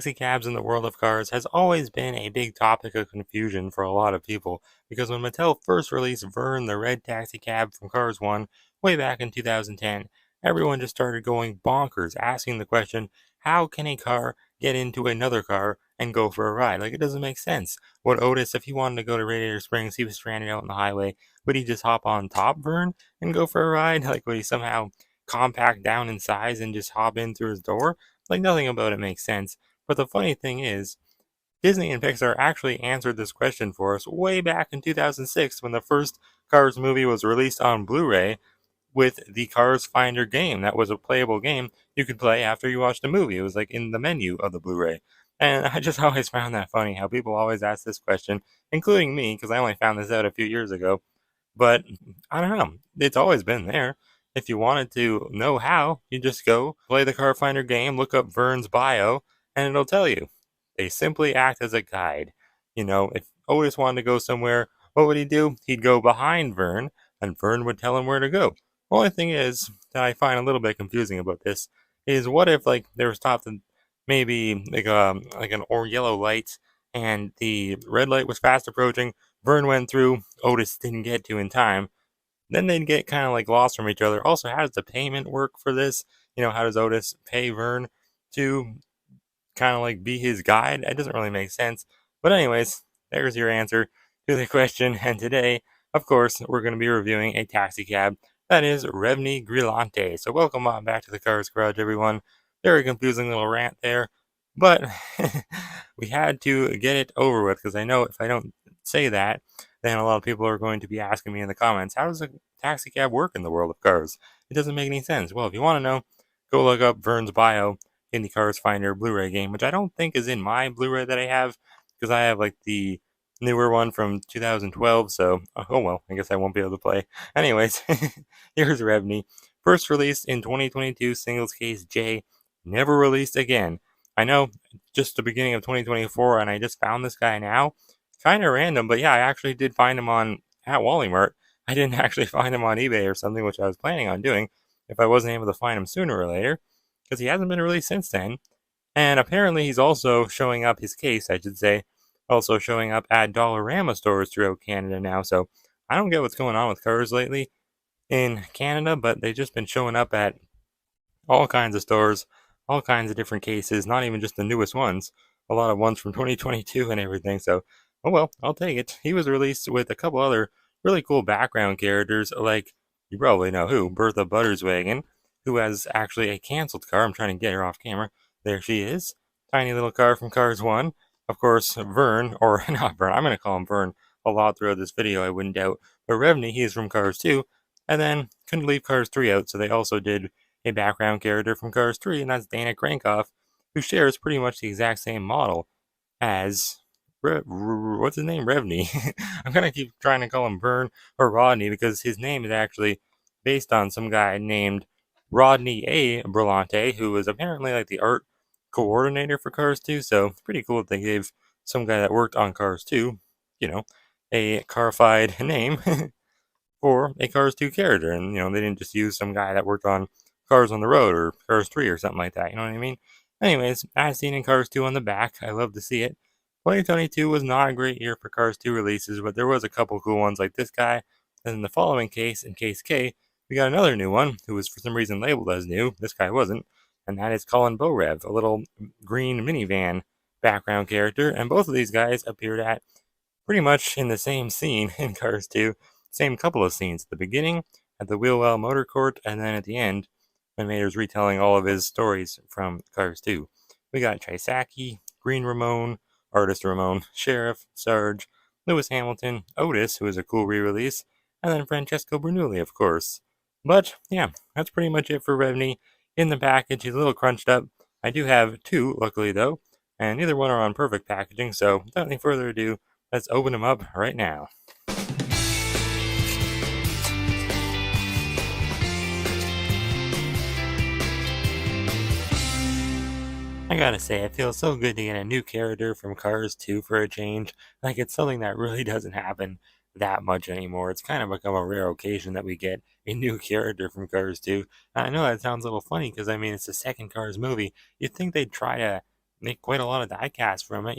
Taxi cabs in the world of cars has always been a big topic of confusion for a lot of people because when Mattel first released Vern, the red taxi cab from Cars 1 way back in 2010, everyone just started going bonkers asking the question, how can a car get into another car and go for a ride? Like, it doesn't make sense. Would Otis, if he wanted to go to Radiator Springs, he was stranded out on the highway, would he just hop on top Vern and go for a ride? Like, would he somehow compact down in size and just hop in through his door? Like, nothing about it makes sense. But the funny thing is, Disney and Pixar actually answered this question for us way back in 2006 when the first Cars movie was released on Blu ray with the Cars Finder game. That was a playable game you could play after you watched the movie. It was like in the menu of the Blu ray. And I just always found that funny how people always ask this question, including me, because I only found this out a few years ago. But I don't know. It's always been there. If you wanted to know how, you just go play the Car Finder game, look up Vern's bio, and it'll tell you. They simply act as a guide. You know, if Otis wanted to go somewhere, what would he do? He'd go behind Vern, and Vern would tell him where to go. Only thing is that I find a little bit confusing about this is what if like they were stopped in maybe like an or yellow light and the red light was fast approaching. Vern went through, Otis didn't get to in time. Then they'd get kind of like lost from each other. Also, how does the payment work for this? You know, how does Otis pay Vern to kind of like be his guide? It doesn't really make sense. But anyways, there's your answer to the question. And today, of course, we're going to be reviewing a taxi cab that is Revney Grillante. So welcome on back to the Cars Garage, everyone. Very confusing little rant there, but we had to get it over with because I know if I don't say that, then a lot of people are going to be asking me in the comments, how does a taxi cab work in the world of cars? It doesn't make any sense. Well, if you want to know, go look up Vern's bio in the Cars Finder Blu-ray game, which I don't think is in my Blu-ray that I have, because I have like the newer one from 2012, so oh well, I guess I won't be able to play. Anyways, here's Revney. First released in 2022, singles case J, never released again. I know, just the beginning of 2024, and I just found this guy now. Kind of random, but yeah, I actually did find him on at Wally Mart. I didn't actually find him on eBay or something, which I was planning on doing if I wasn't able to find him sooner or later, because he hasn't been released since then. And apparently he's also showing up, his case, I should say, also showing up at Dollarama stores throughout Canada now. So I don't get what's going on with cars lately in Canada, but they've just been showing up at all kinds of stores, all kinds of different cases, not even just the newest ones, a lot of ones from 2022 and everything. So, oh well, I'll take it. He was released with a couple other really cool background characters, like you probably know who, Bertha Butterswagen, who has actually a canceled car. I'm trying to get her off camera. There she is. Tiny little car from Cars 1. Of course, Vern, or not Vern, I'm going to call him Vern a lot throughout this video, I wouldn't doubt. But Revney, he's from Cars 2. And then couldn't leave Cars 3 out, so they also did a background character from Cars 3, and that's Dana Crankoff, who shares pretty much the exact same model as what's his name? Revney. I'm gonna keep trying to call him Vern or Rodney because his name is actually based on some guy named Rodney A. Brillante, who was apparently like the art coordinator for Cars 2. So it's pretty cool that they gave some guy that worked on Cars 2, you know, a carified name for a Cars 2 character. And, you know, they didn't just use some guy that worked on Cars on the Road or Cars 3 or something like that. You know what I mean? Anyways, as seen in Cars 2 on the back, I love to see it. 2022 was not a great year for Cars 2 releases, but there was a couple cool ones like this guy. And in the following case, in Case K, we got another new one who was for some reason labeled as new. This guy wasn't. And that is Colin Borev, a little green minivan background character. And both of these guys appeared at pretty much in the same scene in Cars 2. Same couple of scenes. At the beginning, at the Wheelwell Motor Court, and then at the end, when Mater's retelling all of his stories from Cars 2. We got Chisaki, Green Ramon, Artist Ramon, Sheriff, Sarge, Lewis Hamilton, Otis, who is a cool re-release, and then Francesco Bernoulli, of course. But, yeah, that's pretty much it for Revney. In the package, he's a little crunched up. I do have two, luckily, though, and neither one are on perfect packaging, so without any further ado, let's open them up right now. I gotta say, it feels so good to get a new character from Cars 2 for a change. Like, it's something that really doesn't happen that much anymore. It's kind of become a rare occasion that we get a new character from Cars 2. I know that sounds a little funny because, I mean, it's the second Cars movie. You'd think they'd try to make quite a lot of diecasts from it.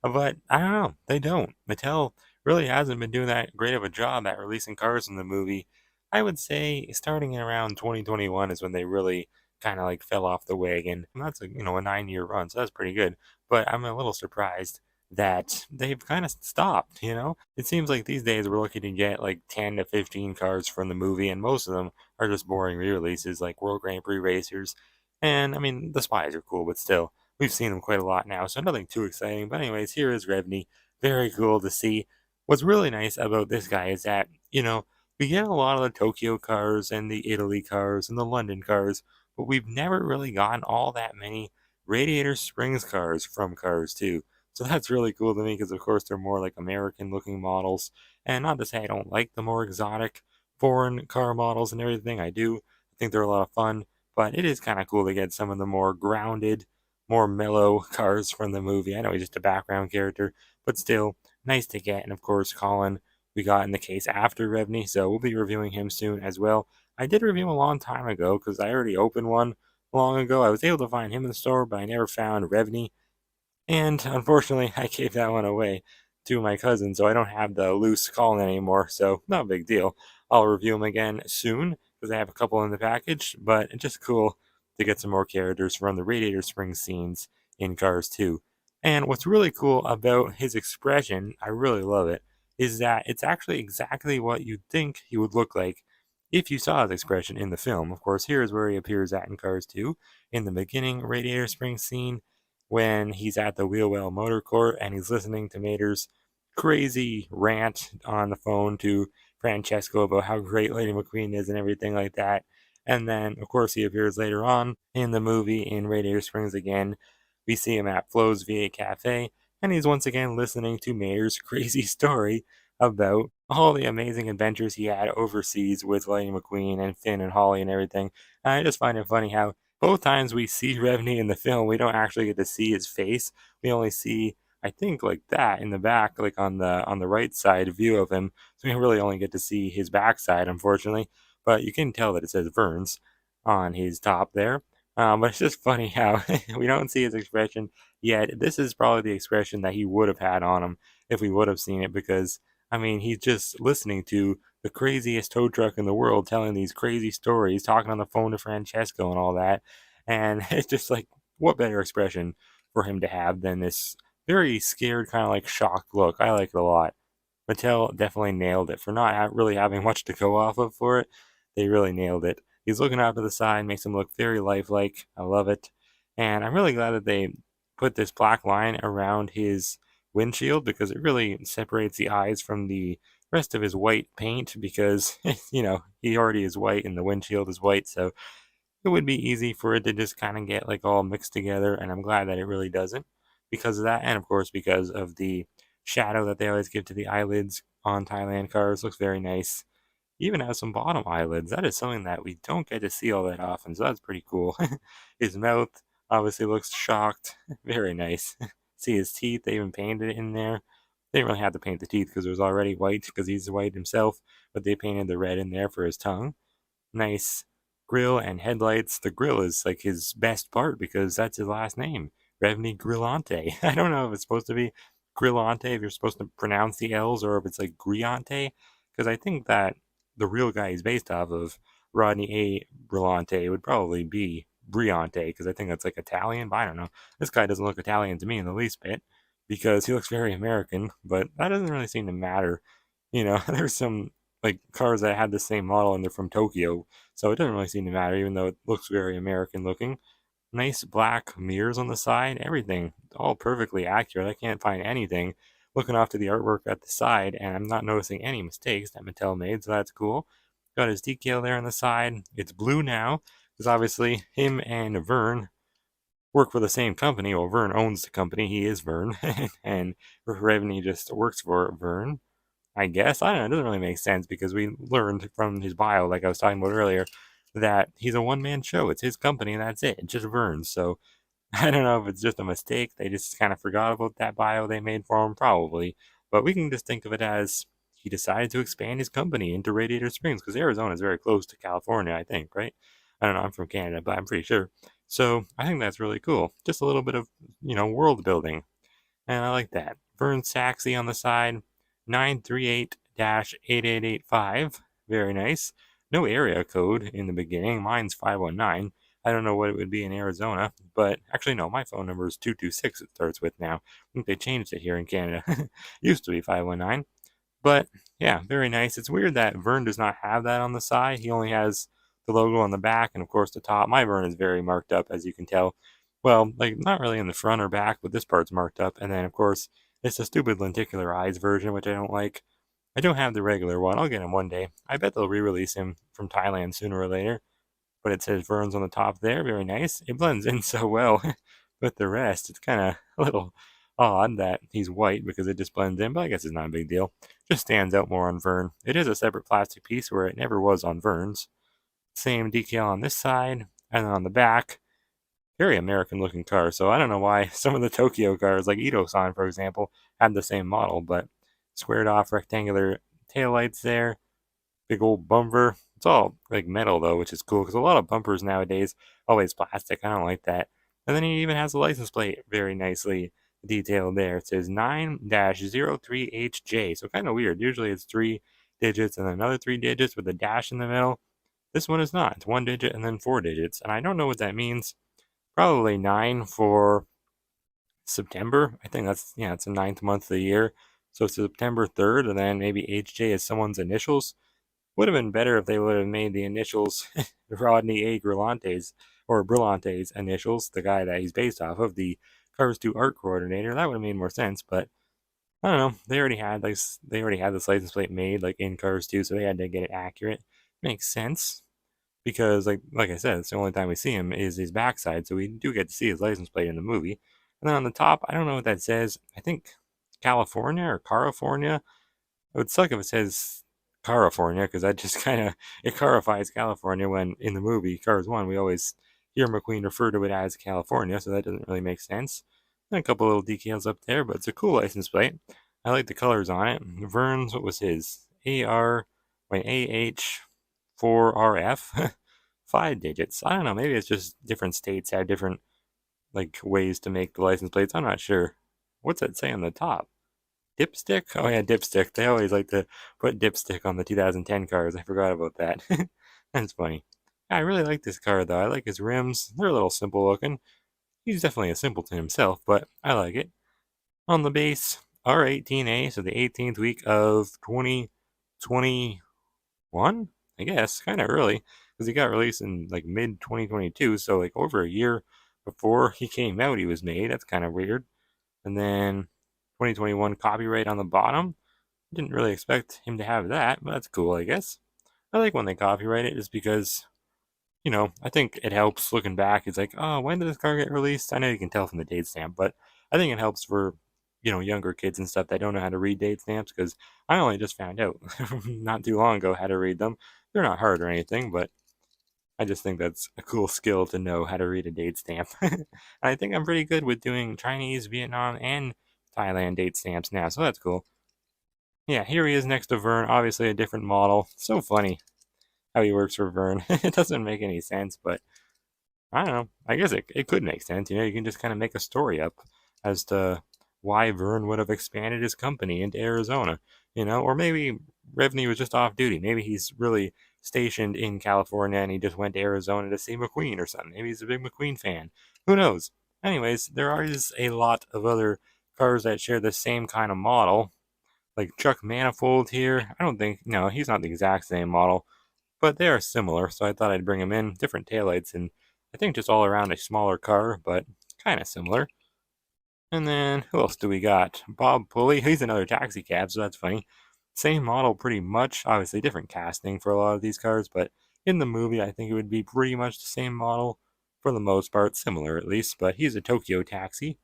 But I don't know, they don't. Mattel really hasn't been doing that great of a job at releasing cars in the movie. I would say starting in around 2021 is when they really kind of like fell off the wagon. And that's a 9-year run, so that's pretty good. But I'm a little surprised that they've kind of stopped. It seems like these days we're looking to get like 10 to 15 cars from the movie, and most of them are just boring re-releases like World Grand Prix Racers. And I mean, the spies are cool, but still, we've seen them quite a lot now, so nothing too exciting. But anyways, here is Revney. Very cool to see. What's really nice about this guy is that we get a lot of the Tokyo cars and the Italy cars and the London cars, but we've never really gotten all that many Radiator Springs cars from Cars 2. So that's really cool to me because, of course, they're more like American looking models. And not to say I don't like the more exotic foreign car models and everything, I do. I think they're a lot of fun, but it is kind of cool to get some of the more grounded, more mellow cars from the movie. I know he's just a background character, but still nice to get. And of course, Colin, we got in the case after Revney, so we'll be reviewing him soon as well. I did review him a long time ago because I already opened one long ago. I was able to find him in the store, but I never found Revney. And unfortunately, I gave that one away to my cousin, so I don't have the loose Colin anymore, so not a big deal. I'll review them again soon because I have a couple in the package, but it's just cool to get some more characters from the Radiator Springs scenes in Cars 2. And what's really cool about his expression, I really love it, is that it's actually exactly what you'd think he would look like if you saw his expression in the film. Of course, here's where he appears at in Cars 2. In the beginning Radiator Springs scene, when he's at the Wheelwell Motor Court and he's listening to Mater's crazy rant on the phone to Francesco about how great Lady McQueen is and everything like that. And then, of course, he appears later on in the movie in Radiator Springs again. We see him at Flo's V8 Cafe, and he's once again listening to Mater's crazy story about all the amazing adventures he had overseas with Lightning McQueen and Finn and Holly and everything. And I just find it funny how both times we see Revney in the film, we don't actually get to see his face. We only see, I think, like that in the back, like on the right side view of him. So we really only get to see his backside, unfortunately. But you can tell that it says Vern's on his top there. But it's just funny how we don't see his expression yet. This is probably the expression that he would have had on him if we would have seen it because I mean, he's just listening to the craziest tow truck in the world telling these crazy stories, talking on the phone to Francesco and all that. And it's just like, what better expression for him to have than this very scared, kind of like shocked look? I like it a lot. Mattel definitely nailed it for not really having much to go off of for it. They really nailed it. He's looking out to the side, makes him look very lifelike. I love it. And I'm really glad that they put this black line around his windshield because it really separates the eyes from the rest of his white paint because, he already is white and the windshield is white. So it would be easy for it to just kind of get like all mixed together. And I'm glad that it really doesn't because of that. And of course, because of the shadow that they always give to the eyelids on Thailand cars. Looks very nice. Even has some bottom eyelids. That is something that we don't get to see all that often, so that's pretty cool. His mouth obviously looks shocked. Very nice. See his teeth, they even painted it in there. They didn't really have to paint the teeth because it was already white because he's white himself, but they painted the red in there for his tongue. Nice grill and headlights. The grill is like his best part because that's his last name, Revney Grillante. I don't know if it's supposed to be Grillante, if you're supposed to pronounce the L's, or if it's like Grillante, because I think that the real guy he's based off of, Rodney A. Brillante, would probably be Briante, because I think that's like Italian, but I don't know. This guy doesn't look Italian to me in the least bit, because he looks very American, but that doesn't really seem to matter. There's some like cars that had the same model and they're from Tokyo, so it doesn't really seem to matter, even though it looks very American looking. Nice black mirrors on the side, everything all perfectly accurate. I can't find anything looking off to the artwork at the side, and I'm not noticing any mistakes that Mattel made, so that's cool. Got his decal there on the side. It's blue now, because obviously him and Vern work for the same company. Well, Vern owns the company. He is Vern, and Revney just works for Vern. I guess. I don't know. It doesn't really make sense because we learned from his bio, like I was talking about earlier, that he's a one-man show. It's his company and that's it. It's just Vern's. So I don't know if it's just a mistake. They just kind of forgot about that bio they made for him, probably. But we can just think of it as he decided to expand his company into Radiator Springs because Arizona is very close to California, I think, right? I don't know, I'm from Canada, but I'm pretty sure. So I think that's really cool. Just a little bit of, world building. And I like that. Vern Saxey on the side, 938-8885. Very nice. No area code in the beginning. Mine's 519. I don't know what it would be in Arizona, but actually, no, my phone number is 226 it starts with now. I think they changed it here in Canada. Used to be 519. But yeah, very nice. It's weird that Vern does not have that on the side. He only has the logo on the back and, of course, the top. My Vern is very marked up, as you can tell. Well, like, not really in the front or back, but this part's marked up. And then, of course, it's a stupid lenticular eyes version, which I don't like. I don't have the regular one. I'll get him one day. I bet they'll re-release him from Thailand sooner or later. But it says Vern's on the top there. Very nice. It blends in so well with the rest. It's kind of a little odd that he's white because it just blends in, but I guess it's not a big deal. Just stands out more on Vern. It is a separate plastic piece where it never was on Vern's. Same decal on this side, and then on the back, very American looking car. So I don't know why some of the Tokyo cars, like Ito-san for example, had the same model, but squared off rectangular taillights there, big old bumper. It's all like metal though, which is cool because a lot of bumpers nowadays always plastic. I don't like that. And then he even has the license plate very nicely detailed there. It says 9-03HJ. So kind of weird. Usually it's 3 digits and another 3 digits with a dash in the middle. This one is not. It's 1 digit and then 4 digits. And I don't know what that means. Probably 9 for September. I think that's, yeah, it's the ninth month of the year. So September 3rd, and then maybe HJ is someone's initials. Would have been better if they would have made the initials Rodney A. Grillante's or Brillante's initials, the guy that he's based off of, the Cars 2 art coordinator. That would have made more sense, but I don't know. They already had this license plate made like in Cars 2, so they had to get it accurate. Makes sense because like I said, it's the only time we see him is his backside, so we do get to see his license plate in the movie. And then on the top, I don't know what that says. I think California or California. It would suck if it says California because that just kind of it carifies California when in the movie Cars 1 we always hear McQueen refer to it as California, so that doesn't really make sense. And a couple little decals up there, but it's a cool license plate. I like the colors on it. Vern's, what was his? AH4RF. 5 digits. I don't know, maybe it's just different states have different like ways to make the license plates. I'm not sure. What's that say on the top? Dipstick? Oh yeah, dipstick. They always like to put dipstick on the 2010 cars. I forgot about that. That's funny. I really like this car though. I like his rims. They're a little simple looking. He's definitely a simpleton himself, but I like it. On the base, R18A, so the 18th week of 2021, I guess. Kind of early, because he got released in like mid 2022, so like over a year before he came out, he was made. That's kind of weird. And then 2021 copyright on the bottom. Didn't really expect him to have that, but that's cool, I guess. I like when they copyright it just because, I think it helps looking back. It's like, oh, when did this car get released? I know you can tell from the date stamp, but I think it helps for, younger kids and stuff that don't know how to read date stamps because I only just found out not too long ago how to read them. They're not hard or anything, but I just think that's a cool skill to know how to read a date stamp. I think I'm pretty good with doing Chinese, Vietnam, and Thailand date stamps now, so that's cool. Yeah, here he is next to Vern, obviously a different model. So funny how he works for Vern. It doesn't make any sense, but I don't know. I guess it could make sense. You can just kind of make a story up as to why Vern would have expanded his company into Arizona, or maybe Revney was just off duty. Maybe he's really stationed in California and he just went to Arizona to see McQueen or something. Maybe he's a big McQueen fan. Who knows? Anyways, there is a lot of other cars that share the same kind of model, like Chuck Manifold here. I don't think, no, he's not the exact same model, but they are similar, so I thought I'd bring him in. Different taillights, and I think just all around a smaller car, but kind of similar. And then, who else do we got? Bob Pulley. He's another taxi cab, so that's funny. Same model pretty much. Obviously, different casting for a lot of these cars, but in the movie, I think it would be pretty much the same model for the most part, similar at least, but he's a Tokyo taxi.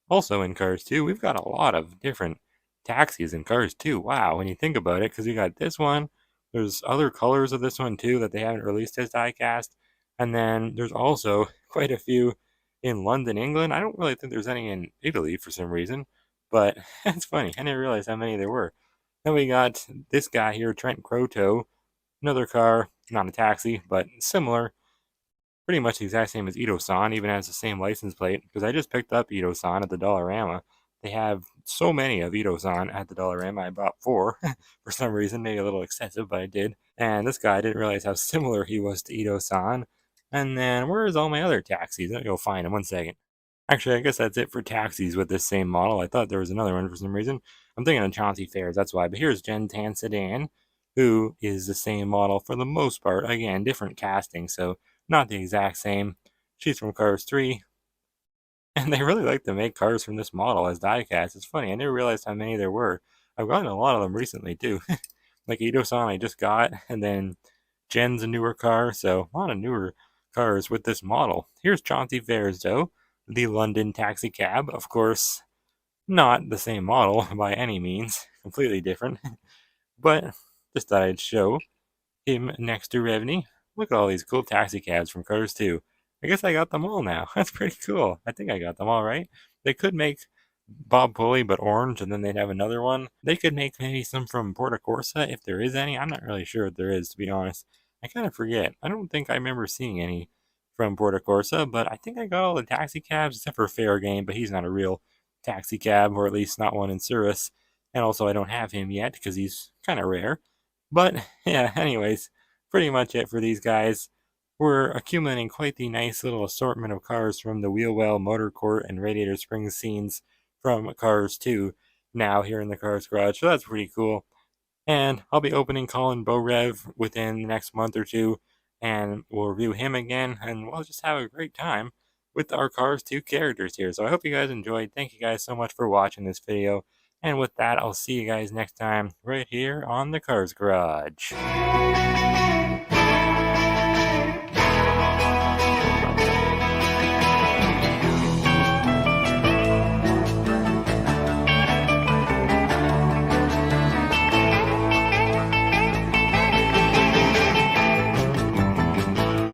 Also in Cars 2, we've got a lot of different taxis in Cars 2. Wow, when you think about it, because you got this one, there's other colors of this one too that they haven't released as diecast, and then there's also quite a few in London, England. I don't really think there's any in Italy for some reason, but it's funny. I didn't realize how many there were. Then we got this guy here, Trent Croto, another car, not a taxi, but similar. pretty much the exact same as Ito-san, even has the same license plate, because I just picked up Ito-san at the Dollarama. They have so many of Ito-san at the Dollarama. I bought 4 for some reason, maybe a little excessive, but I did. And this guy, I didn't realize how similar he was to Ito-san. And then, where's all my other taxis? Let me go find them. 1 second. Actually, I guess that's it for taxis with this same model. I thought there was another one for some reason. I'm thinking of Chauncey Fairs, that's why. But here's Gen Tan Sedan, who is the same model for the most part. Again, different casting, so not the exact same. She's from Cars 3. And they really like to make cars from this model as diecast. It's funny, I never realized how many there were. I've gotten a lot of them recently, too. Like Ito-san I just got, and then Jen's a newer car, so a lot of newer cars with this model. Here's Chauncey Fairs, though, the London taxi cab. Of course, not the same model by any means, completely different. But just thought I'd show him next to Revney. Look at all these cool taxi cabs from Cars 2. I guess I got them all now. That's pretty cool. I think I got them all right. They could make Bob Pulley, but orange, and then they'd have another one. They could make maybe some from Porta Corsa, if there is any. I'm not really sure if there is, to be honest. I kind of forget. I don't think I remember seeing any from Porta Corsa, but I think I got all the taxi cabs except for Fair Game, but he's not a real taxi cab, or at least not one in service. And also, I don't have him yet because he's kind of rare. But yeah, anyways, pretty much it for these guys. We're accumulating quite the nice little assortment of cars from the Wheelwell, Motor Court, and Radiator Springs scenes from Cars 2 now here in the Cars Garage, so that's pretty cool. And I'll be opening Colin Borev within the next month or two, and we'll review him again, and we'll just have a great time with our Cars 2 characters here. So I hope you guys enjoyed. Thank you guys so much for watching this video. And with that, I'll see you guys next time right here on the Cars Garage.